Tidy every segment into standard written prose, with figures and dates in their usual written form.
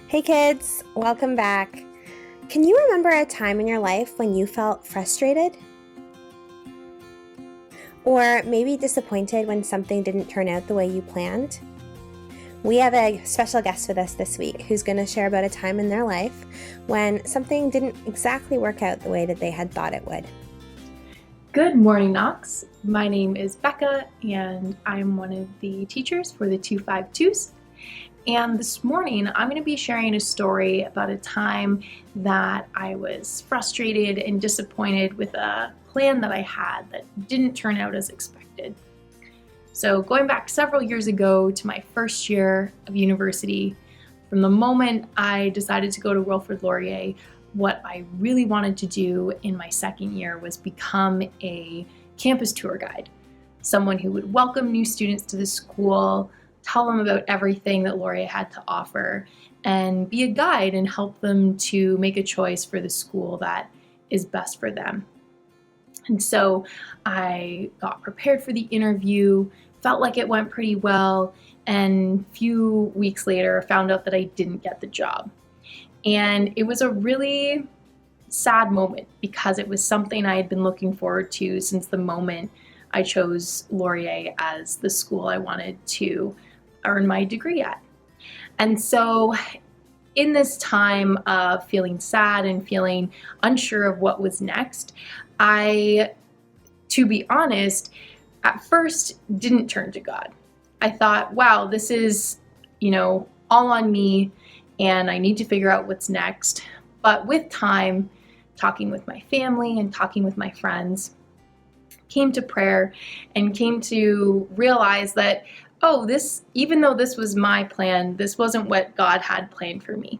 Hey kids, welcome back. Can you remember a time in your life when you felt frustrated? Or maybe disappointed when something didn't turn out the way you planned? We have a special guest with us this week who's going to share about a time in their life when something didn't exactly work out the way that they had thought it would. Good morning, Knox. My name is Becca, and I'm one of the teachers for the 252s. And this morning, I'm going to be sharing a story about a time that I was frustrated and disappointed with a plan that I had that didn't turn out as expected. So going back several years ago to my first year of university, from the moment I decided to go to Wilfrid Laurier, what I really wanted to do in my second year was become a campus tour guide, someone who would welcome new students to the school, tell them about everything that Laurier had to offer, and be a guide and help them to make a choice for the school that is best for them. And so I got prepared for the interview, felt like it went pretty well, and a few weeks later found out that I didn't get the job. And it was a really sad moment because it was something I had been looking forward to since the moment I chose Laurier as the school I wanted to earn my degree at. And so in this time of feeling sad and feeling unsure of what was next, I, to be honest, at first didn't turn to God. I thought, wow, this is, all on me and I need to figure out what's next. But with time, talking with my family and talking with my friends, came to prayer and came to realize that, even though this was my plan, this wasn't what God had planned for me.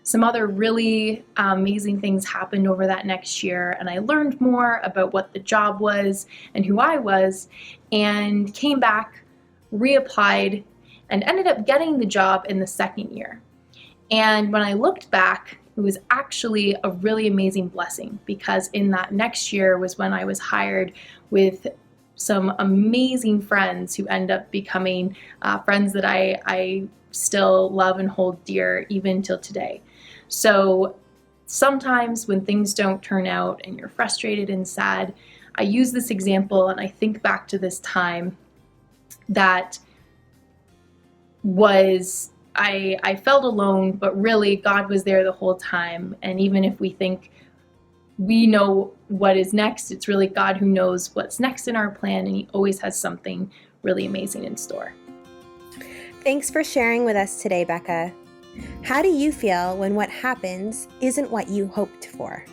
Some other really amazing things happened over that next year, and I learned more about what the job was and who I was, and came back, reapplied, and ended up getting the job in the second year. And when I looked back, it was actually a really amazing blessing because in that next year was when I was hired with some amazing friends who end up becoming friends that I still love and hold dear even till today. So sometimes when things don't turn out and you're frustrated and sad, I use this example and I think back to this time that was I felt alone, but really God was there the whole time. And even if we think we know what is next, it's really God who knows what's next in our plan, and He always has something really amazing in store. Thanks for sharing with us today, Becca. How do you feel when what happens isn't what you hoped for?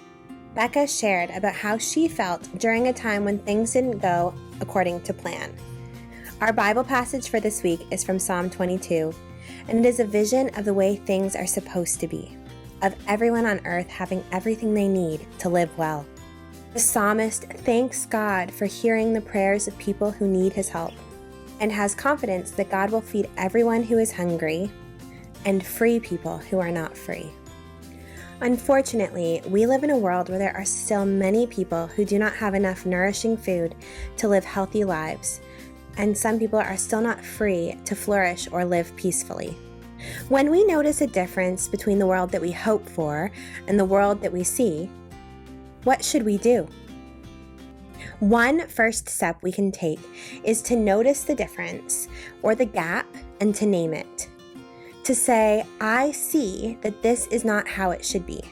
Becca shared about how she felt during a time when things didn't go according to plan. Our Bible passage for this week is from Psalm 22, and it is a vision of the way things are supposed to be, of everyone on earth having everything they need to live well. The psalmist thanks God for hearing the prayers of people who need His help, and has confidence that God will feed everyone who is hungry and free people who are not free. Unfortunately, we live in a world where there are still many people who do not have enough nourishing food to live healthy lives, and some people are still not free to flourish or live peacefully. When we notice a difference between the world that we hope for and the world that we see, what should we do? One first step we can take is to notice the difference or the gap and to name it. To say, I see that this is not how it should be.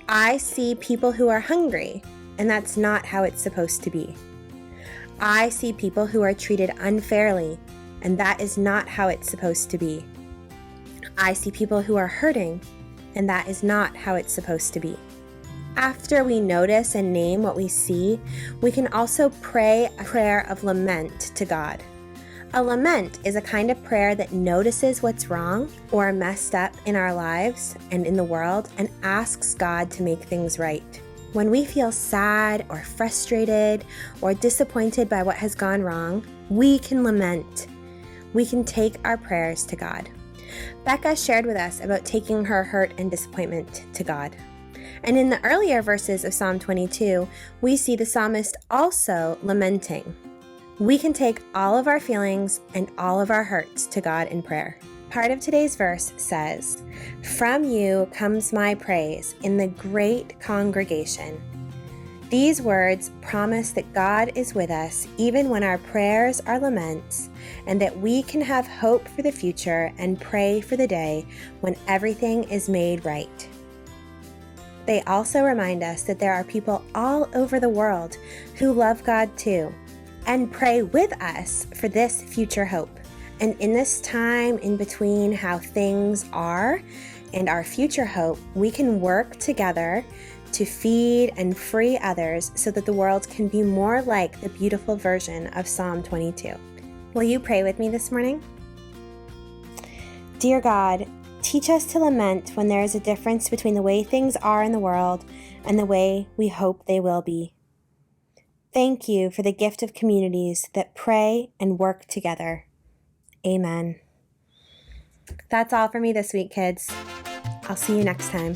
I see people who are hungry, and that's not how it's supposed to be. I see people who are treated unfairly, and that is not how it's supposed to be. I see people who are hurting, and that is not how it's supposed to be. After we notice and name what we see, we can also pray a prayer of lament to God. A lament is a kind of prayer that notices what's wrong or messed up in our lives and in the world and asks God to make things right. When we feel sad or frustrated or disappointed by what has gone wrong, we can lament. We can take our prayers to God. Becca shared with us about taking her hurt and disappointment to God. And in the earlier verses of Psalm 22, we see the psalmist also lamenting. We can take all of our feelings and all of our hurts to God in prayer. Part of today's verse says, "From you comes my praise in the great congregation." These words promise that God is with us even when our prayers are laments, and that we can have hope for the future and pray for the day when everything is made right. They also remind us that there are people all over the world who love God too, and pray with us for this future hope. And in this time in between how things are and our future hope, we can work together to feed and free others so that the world can be more like the beautiful version of Psalm 22. Will you pray with me this morning? Dear God, teach us to lament when there is a difference between the way things are in the world and the way we hope they will be. Thank you for the gift of communities that pray and work together. Amen. That's all for me this week, kids. I'll see you next time.